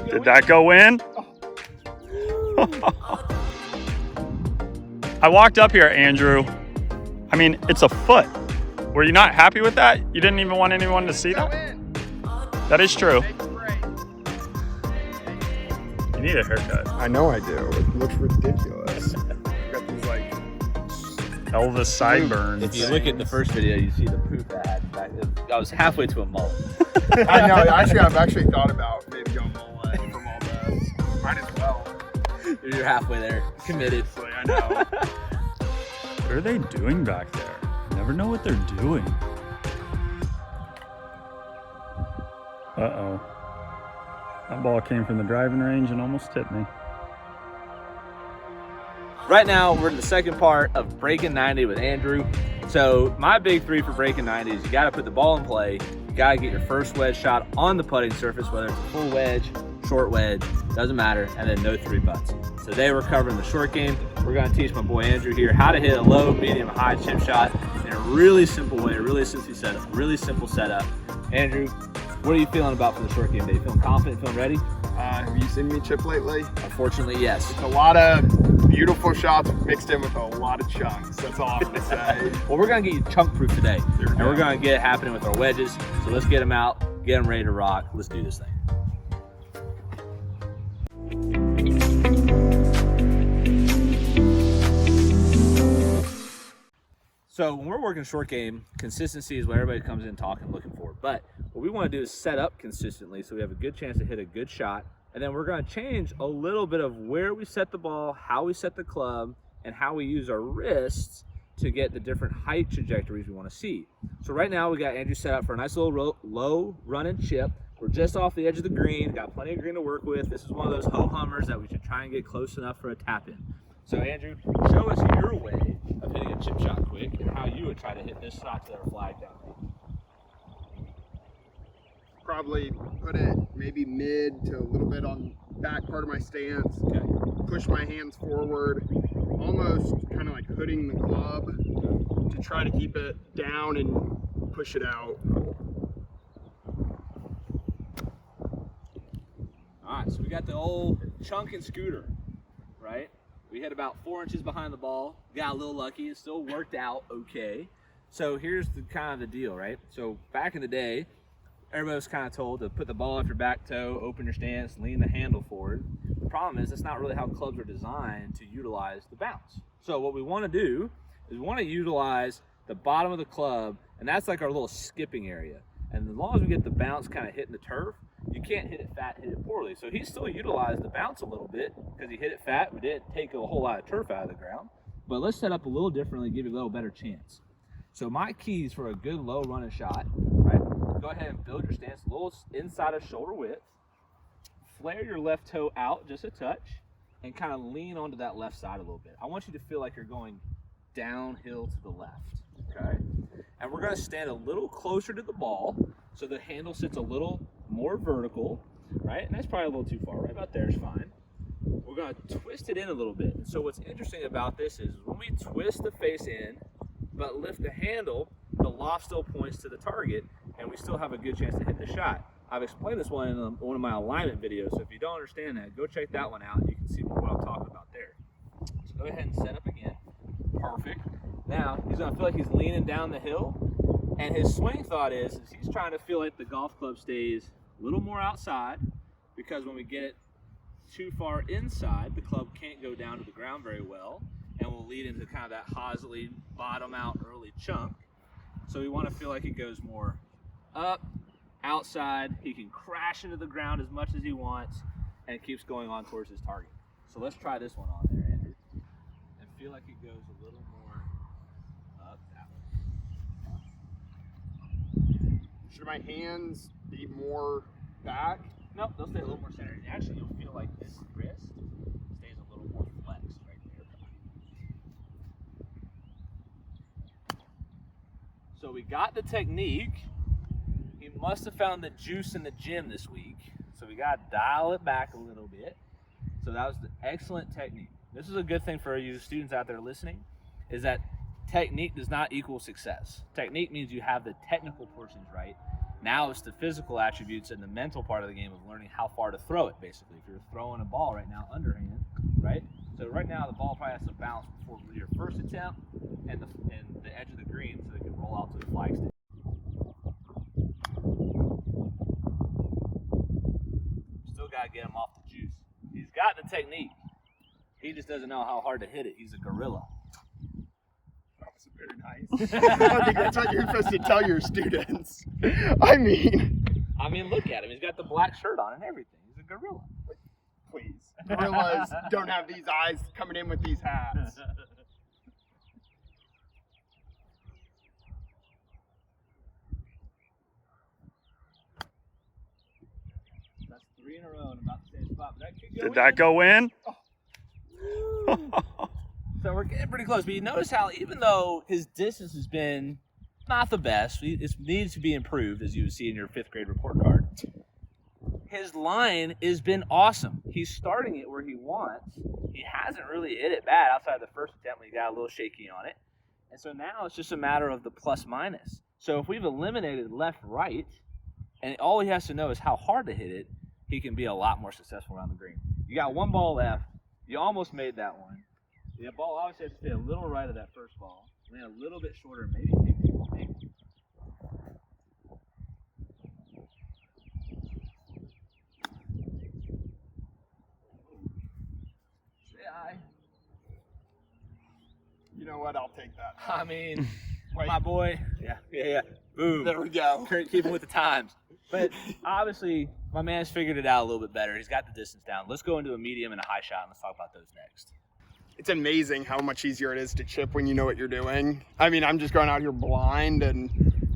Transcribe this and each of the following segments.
Did that go in? I walked up here, Andrew. I mean, it's a foot. Were you not happy with that? You didn't even want anyone to see that? That is true. You need a haircut. I know I do. It looks ridiculous. Got these like Elvis sideburns. If you look at the first video, you see the poop I had back. I was halfway to a mullet. I know. I've actually thought about maybe going mullet from all this. Might as well. You're halfway there. Committed. I know. What are they doing back there? Never know what they're doing. Uh-oh. That ball came from the driving range and almost hit me. Right now, we're in the second part of breaking 90 with Andrew. So my big three for breaking 90 is you got to put the ball in play. You got to get your first wedge shot on the putting surface, whether it's a full wedge, short wedge, doesn't matter, and then no three putts. So today we're covering the short game. We're going to teach my boy Andrew here how to hit a low, medium, high chip shot in a really simple way, really simple setup. Andrew, what are you feeling about for the short game today? Feeling confident, feeling ready? Have you seen me chip lately? Unfortunately, yes. It's a lot of beautiful shots mixed in with a lot of chunks. That's all I'm gonna say. Well, we're gonna get you chunk proof today, and we're gonna get it happening with our wedges. So let's get them out, get them ready to rock. Let's do this thing. So when we're working short game, consistency is what everybody comes in talking, looking for. But what we want to do is set up consistently so we have a good chance to hit a good shot. And then we're going to change a little bit of where we set the ball, how we set the club, and how we use our wrists to get the different height trajectories we want to see. So right now we got Andrew set up for a nice little low run and chip. We're just off the edge of the green, got plenty of green to work with. This is one of those ho-hummers that we should try and get close enough for a tap in. So Andrew, show us your way of hitting a chip shot quick and how you would try to hit this shot to our flag down. Probably put it maybe mid to a little bit on back part of my stance. Okay. Push my hands forward, almost kind of like hooding the club to try to keep it down and push it out. All right, so we got the old chunk and scooter, right? We hit about 4 inches behind the ball, got a little lucky, it still worked out okay. So here's the kind of the deal, right? So back in the day, everybody was kind of told to put the ball off your back toe, open your stance, lean the handle forward. The problem is that's not really how clubs are designed to utilize the bounce. So what we want to do is we want to utilize the bottom of the club, and that's like our little skipping area. And as long as we get the bounce kind of hitting the turf, you can't hit it fat, hit it poorly. So he still utilized the bounce a little bit because he hit it fat. We didn't take a whole lot of turf out of the ground. But let's set up a little differently, give you a little better chance. So my keys for a good low running shot, right? Go ahead and build your stance a little inside of shoulder width. Flare your left toe out just a touch and kind of lean onto that left side a little bit. I want you to feel like you're going downhill to the left, okay? And we're gonna stand a little closer to the ball so the handle sits a little more vertical, right? And that's probably a little too far, right about there is fine. We're gonna twist it in a little bit. And so what's interesting about this is when we twist the face in, but lift the handle, the loft still points to the target, and we still have a good chance to hit the shot. I've explained this one in one of my alignment videos, so if you don't understand that, go check that one out and you can see what I'm talking about there. So go ahead and set up again. Perfect. Now, he's gonna feel like he's leaning down the hill, and his swing thought is he's trying to feel like the golf club stays a little more outside, because when we get it too far inside, the club can't go down to the ground very well, and will lead into kind of that Hosley bottom out early chunk. So we want to feel like it goes more up, outside. He can crash into the ground as much as he wants, and it keeps going on towards his target. So let's try this one on there, Andrew, and feel like it goes a little more up that way. Should my hands be more back? Nope, they'll stay a little more centered. And actually, you'll feel like this wrist stays a little more flexed right there. So we got the technique. He must have found the juice in the gym this week. So we got to dial it back a little bit. So that was the excellent technique. This is a good thing for you students out there listening, is that technique does not equal success. Technique means you have the technical portions right, Now it's the physical attributes and the mental part of the game of learning how far to throw it, basically. If you're throwing a ball right now underhand, right? So right now the ball probably has to bounce before your first attempt and the edge of the green so it can roll out to the flag stick. Still got to get him off the juice. He's got the technique. He just doesn't know how hard to hit it. He's a gorilla. That was very nice. I think that's what you're supposed to tell your students. I mean, look at him. He's got the black shirt on and everything. He's a gorilla. please. Gorillas don't have these eyes coming in with these hats. That's 3 in a row in about the same spot. But that could go Did that go in? So we're getting pretty close. But you notice how even though his distance has been not the best, it needs to be improved, as you would see in your 5th grade report card. His line has been awesome. He's starting it where he wants. He hasn't really hit it bad outside of the first attempt when he got a little shaky on it. And so now it's just a matter of the plus minus. So if we've eliminated left, right, and all he has to know is how hard to hit it, he can be a lot more successful around the green. You got 1 ball left. You almost made that one. The ball obviously has to stay a little right of that first ball. Land a little bit shorter, maybe. You know what? I'll take that. I mean, Wait. my boy. Yeah. Boom. There we go. Keeping with the times. But obviously, my man's figured it out a little bit better. He's got the distance down. Let's go into a medium and a high shot, and let's talk about those next. It's amazing how much easier it is to chip when you know what you're doing. I mean, I'm just going out here blind, and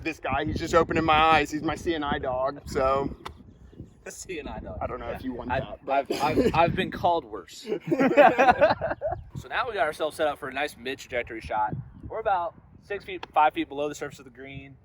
this guy, he's just opening my eyes. He's my CNI dog, so. CNI dog. I don't know if you want that. But. I've been called worse. So now we got ourselves set up for a nice mid-trajectory shot. We're about 6 feet, 5 feet below the surface of the green.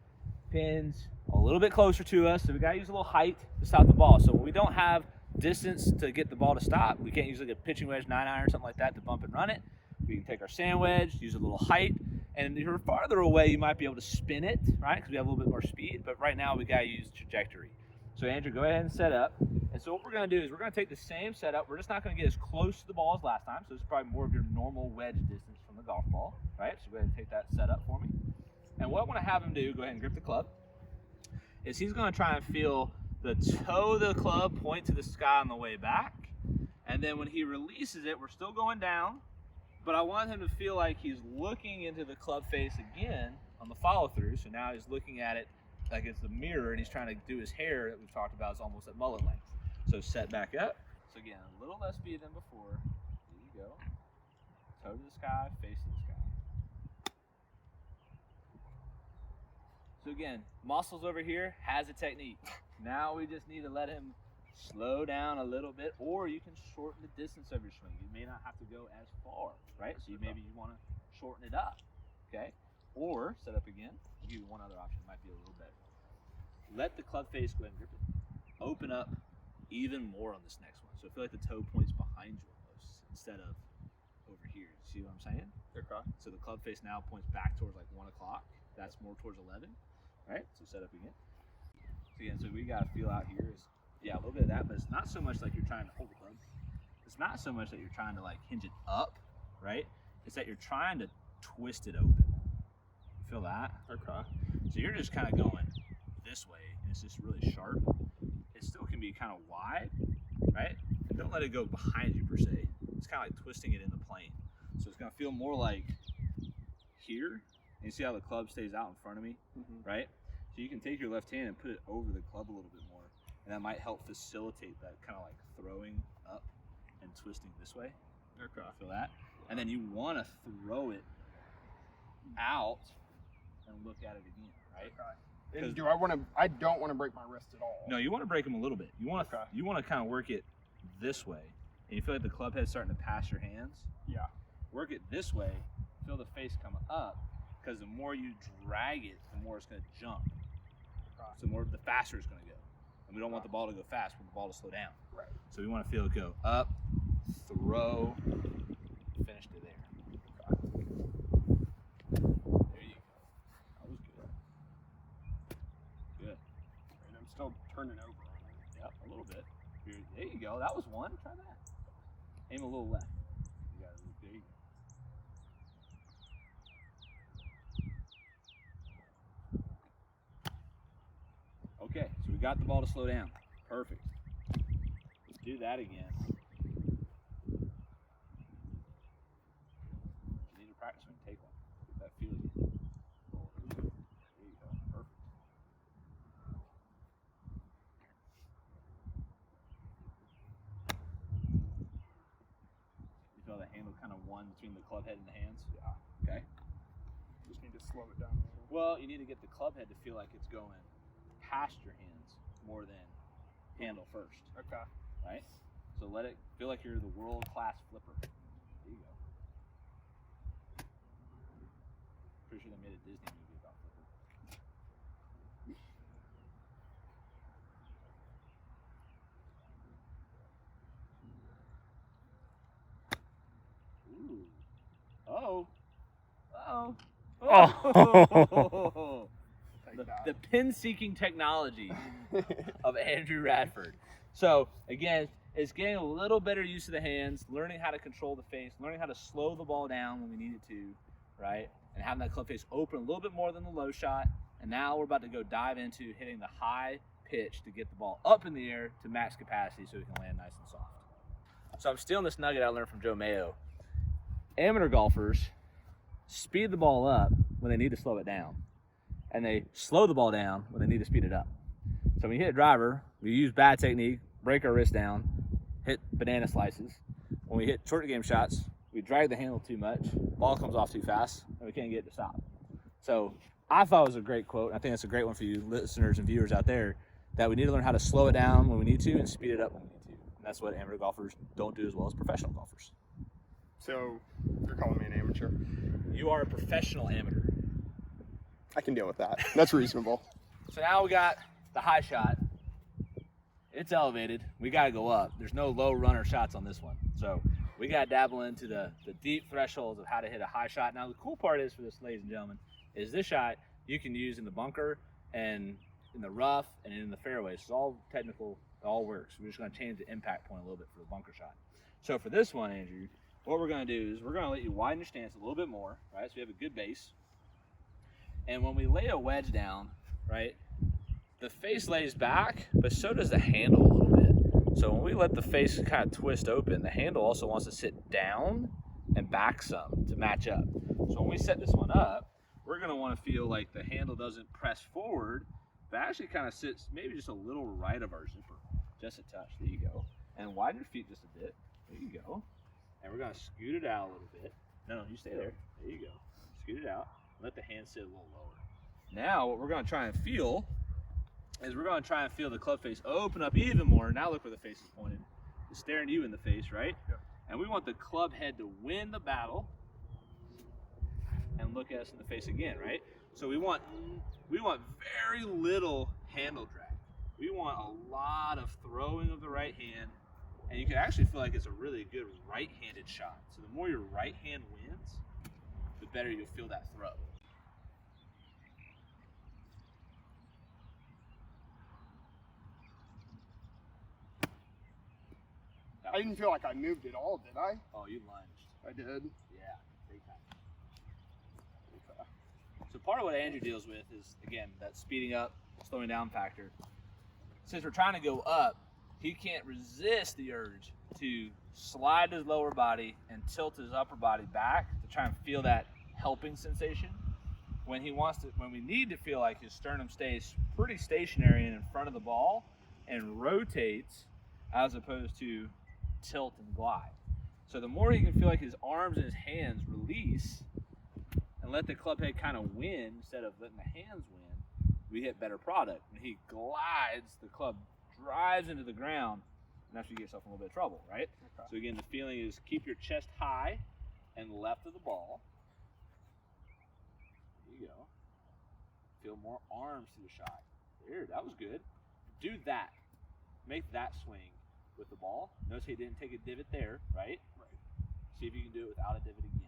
Pins a little bit closer to us, so we got to use a little height to stop the ball. So when we don't have distance to get the ball to stop, we can't use like a pitching wedge, 9-iron, something like that to bump and run it. We can take our sand wedge, use a little height, and if you're farther away, you might be able to spin it, right? Because we have a little bit more speed. But right now, we got to use trajectory. So Andrew, go ahead and set up. And so what we're going to do is we're going to take the same setup. We're just not going to get as close to the ball as last time. So this is probably more of your normal wedge distance from the golf ball, right? So go ahead and take that setup for me. And what I want to have him do, go ahead and grip the club, is he's going to try and feel the toe of the club point to the sky on the way back. And then when he releases it, we're still going down. But I want him to feel like he's looking into the club face again on the follow through. So now he's looking at it like it's the mirror, and he's trying to do his hair that we've talked about is almost at mullet length. So set back up. So again, a little less speed than before. There you go. Toe to the sky, face to the sky. So again, muscles over here has a technique. Now we just need to let him slow down a little bit, or you can shorten the distance of your swing. You may not have to go as far, right? So maybe you want to shorten it up, okay? Or set up again. I'll give you one other option. It might be a little better. Let the club face go ahead and grip it. Open up even more on this next one. So I feel like the toe points behind you almost instead of over here. See what I'm saying? Okay. So the club face now points back towards like 1 o'clock. That's more towards 11, right? So set up again. So again, so we got to feel out here is, yeah, a little bit of that, but it's not so much like you're trying to hold the club. It's not so much that you're trying to like hinge it up, right? It's that you're trying to twist it open. Feel that? Okay. So you're just kind of going this way, and it's just really sharp. It still can be kind of wide, right? And don't let it go behind you per se. It's kind of like twisting it in the plane. So it's gonna feel more like here. And you see how the club stays out in front of me, right? So you can take your left hand and put it over the club a little bit more, and that might help facilitate that kind of like throwing up and twisting this way. Okay. Feel that? And then you want to throw it out and look at it again, right? Okay. And do I want to? I don't want to break my wrist at all. No, you want to break them a little bit. You want to kind of work it this way, and you feel like the club head's starting to pass your hands. Yeah. Work it this way. Feel the face come up, because the more you drag it, the more it's going to jump. Okay. So the faster it's going to go. And we don't want the ball to go fast. We want the ball to slow down. Right. So we want to feel it go up, throw, finish to there. Okay. There you go. That was good. Good. I'm still turning over on it. Yep, a little bit. There you go. That was one. Try that. Aim a little left. You got it. There you go. Okay, so we got the ball to slow down. Perfect. Let's do that again. You need to practice when you take one. Get that feel again. There you go. Perfect. You feel the handle kind of one between the club head and the hands? Yeah. Okay. Just need to slow it down a little. Well, you need to get the club head to feel like it's going past your hands more than handle first. Okay. Right? So let it feel like you're the world-class flipper. There you go. Pretty sure they made a Disney movie about flipper. Ooh. Uh-oh. Uh-oh. Oh. The pin-seeking technology of Andrew Radford. So again, it's getting a little better use of the hands, learning how to control the face, learning how to slow the ball down when we need it to, right? And having that club face open a little bit more than the low shot. And now we're about to go dive into hitting the high pitch to get the ball up in the air to max capacity so we can land nice and soft. So I'm stealing this nugget I learned from Joe Mayo. Amateur golfers speed the ball up when they need to slow it down, and they slow the ball down when they need to speed it up. So when you hit a driver, we use bad technique, break our wrist down, hit banana slices. When we hit short game shots, we drag the handle too much, ball comes off too fast, and we can't get it to stop. So I thought it was a great quote, and I think that's a great one for you listeners and viewers out there, that we need to learn how to slow it down when we need to and speed it up when we need to. And that's what amateur golfers don't do as well as professional golfers. So you're calling me an amateur? You are a professional amateur. I can deal with that. That's reasonable. So now we got the high shot. It's elevated. We got to go up. There's no low runner shots on this one. So we got to dabble into the deep thresholds of how to hit a high shot. Now the cool part is for this, ladies and gentlemen, is this shot you can use in the bunker and in the rough and in the fairway. So it's all technical. It all works. We're just going to change the impact point a little bit for the bunker shot. So for this one, Andrew, what we're going to do is we're going to let you widen your stance a little bit more, right? So you have a good base. And when we lay a wedge down, right, the face lays back, but so does the handle a little bit. So when we let the face kind of twist open, the handle also wants to sit down and back some to match up. So when we set this one up, we're going to want to feel like the handle doesn't press forward, but actually kind of sits maybe just a little right of our zipper, just a touch. There you go. And widen your feet just a bit. There you go. And we're going to scoot it out a little bit. No, you stay there. There you go. Scoot it out. Let the hand sit a little lower. Now what we're going to try and feel is we're going to try and feel the club face open up even more. Now look where the face is pointed. It's staring you in the face, right? Yep. And we want the club head to win the battle and look at us in the face again, right? So we want very little handle drag. We want a lot of throwing of the right hand, and you can actually feel like it's a really good right-handed shot. So the more your right hand wins, the better you'll feel that throw. I didn't feel like I moved at all, did I? Oh, you lunged. I did. Yeah, big time. Okay. So part of what Andrew deals with is, again, that speeding up, slowing down factor. Since we're trying to go up, he can't resist the urge to slide his lower body and tilt his upper body back to try and feel that helping sensation. When we need to feel like his sternum stays pretty stationary and in front of the ball and rotates as opposed to tilt and glide. So the more he can feel like his arms and his hands release and let the club head kind of win instead of letting the hands win, we hit better product. When he glides, the club drives into the ground, and that's where you get yourself in a little bit of trouble, right? Okay. So again, the feeling is keep your chest high and left of the ball. There you go. Feel more arms to the shot. There, that was good. Do that. Make that swing with the ball. Notice he didn't take a divot there, right? Right. See if you can do it without a divot again.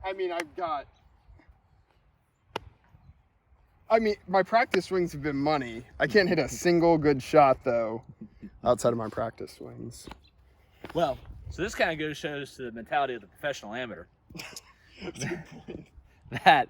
I mean, I've got I mean, my practice swings have been money. I can't hit a single good shot though, outside of my practice swings. Well, so this kind of shows to the mentality of the professional amateur. That's a good point. That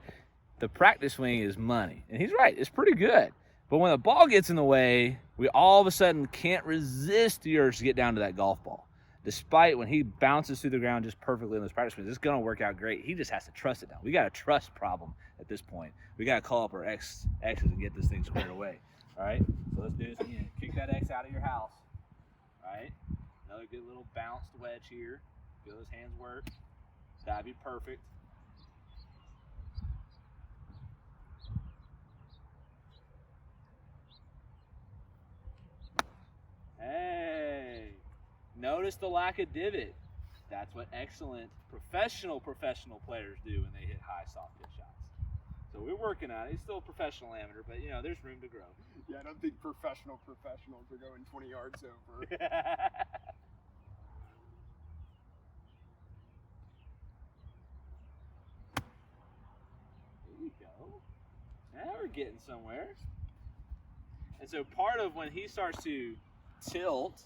the practice swing is money. And he's right, it's pretty good. But when the ball gets in the way, we all of a sudden can't resist the urge to get down to that golf ball. Despite when he bounces through the ground just perfectly in those practice swings, it's going to work out great. He just has to trust it now. We got a trust problem at this point. We got to call up our X's and get this thing squared away. All right? So let's do this again. Kick that X out of your house. All right? Another good little bounced wedge here. Feel those hands work. That'd be perfect. Hey, notice the lack of divot. That's what excellent professional players do when they hit high soft pitch shots. So we're working on it. He's still a professional amateur, but you know, there's room to grow. Yeah, I don't think professionals are going 20 yards over. There you go. Now we're getting somewhere. And so part of when he starts to tilt,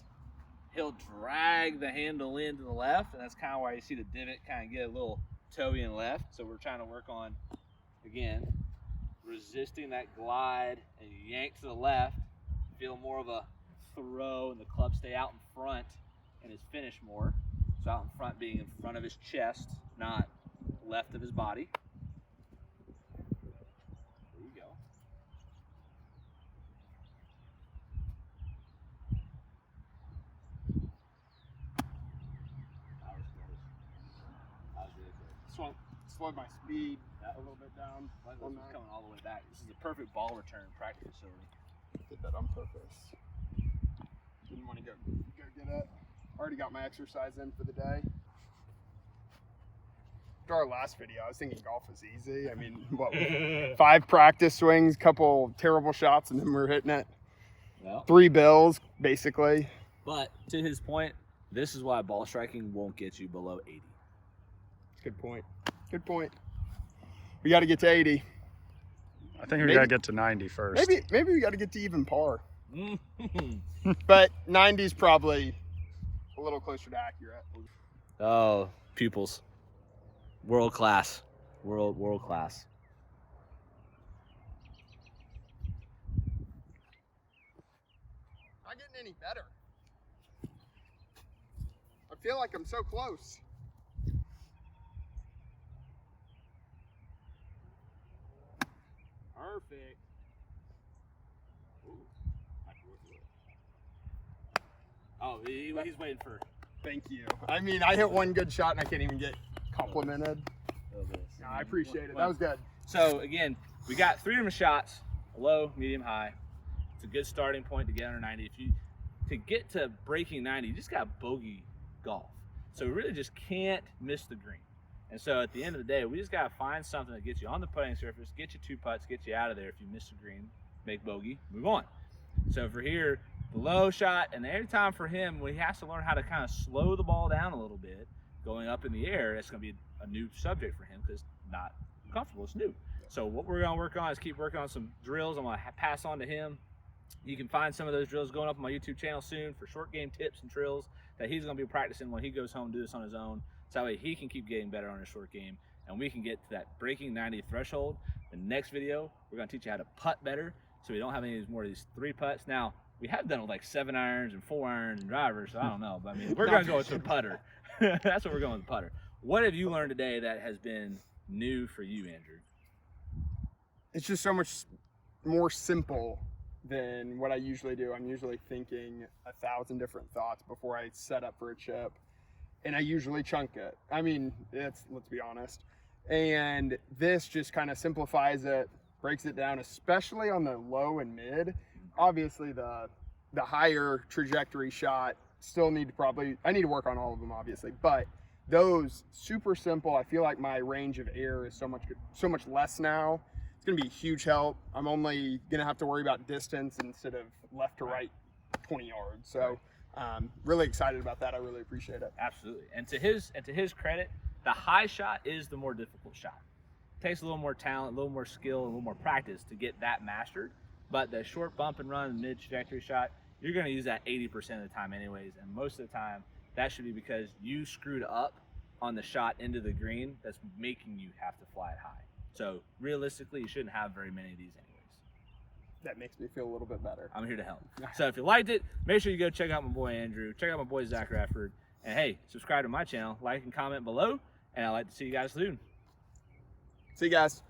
he'll drag the handle in to the left, and that's kind of why you see the divot kind of get a little toe in left. So we're trying to work on, again, resisting that glide and yank to the left, feel more of a throw, and the club stay out in front and his finish more. So out in front being in front of his chest, not left of his body. There you go. That was really good. Slowed my speed a little bit down. This is coming all the way back. This is a perfect ball return practice facility. Did that on purpose. Didn't want to go get it. Already got my exercise in for the day. After our last video, I was thinking golf was easy. I mean, what, 5 practice swings, couple terrible shots, and then we're hitting it. Well, 3 bills, basically. but to his point, this is why ball striking won't get you below 80. Good point. Good point. We got to get to 80. I think we got to get to 90 first. Maybe we got to get to even par. But 90 is probably a little closer to accurate. Oh, pupils. World class. World class. Not getting any better. I feel like I'm so close. Perfect. Ooh. Oh, he's waiting for. Thank you. I mean, I hit one good shot and I can't even get complimented. No, I appreciate it. That was good. So again, we got 3 different shots: low, medium, high. It's a good starting point to get under 90. To get to breaking 90, you just got bogey golf. So we really just can't miss the green. And so at the end of the day, we just got to find something that gets you on the putting surface, get you 2 putts, get you out of there. If you miss the green, make bogey, move on. So for here, the low shot, and every time for him, he has to learn how to kind of slow the ball down a little bit. Going up in the air, it's going to be a new subject for him because it's not comfortable, it's new. So what we're going to work on is keep working on some drills. I'm going to pass on to him. You can find some of those drills going up on my YouTube channel soon for short game tips and drills that he's going to be practicing when he goes home, do this on his own. So that way he can keep getting better on his short game, and we can get to that breaking 90 threshold. The next video, we're going to teach you how to putt better so we don't have any more of these 3 putts. Now, we have done it with like 7 irons and 4 irons and drivers, so I don't know. But I mean, we're going to go with the putter. That's what we're going with, the putter. What have you learned today that has been new for you, Andrew? It's just so much more simple than what I usually do. I'm usually thinking 1,000 different thoughts before I set up for a chip. And I usually chunk it. I mean, let's be honest. And this just kind of simplifies it, breaks it down, especially on the low and mid. Obviously, the higher trajectory shot still need to I need to work on all of them, obviously. But those super simple. I feel like my range of air is so much less now. It's gonna be a huge help. I'm only gonna have to worry about distance instead of left to right 20 yards. So. Really excited about that. I really appreciate it. Absolutely. And to his credit, the high shot is the more difficult shot. takes a little more talent, a little more skill, and a little more practice to get that mastered. But the short bump and run mid trajectory shot, you're going to use that 80% of the time anyways. And most of the time, that should be because you screwed up on the shot into the green that's making you have to fly it high. So realistically, you shouldn't have very many of these anyways. That makes me feel a little bit better. I'm here to help. So if you liked it, make sure you go check out my boy Andrew, check out my boy Zach Rafford, and hey, subscribe to my channel, like and comment below, and I'd like to see you guys soon. See you guys.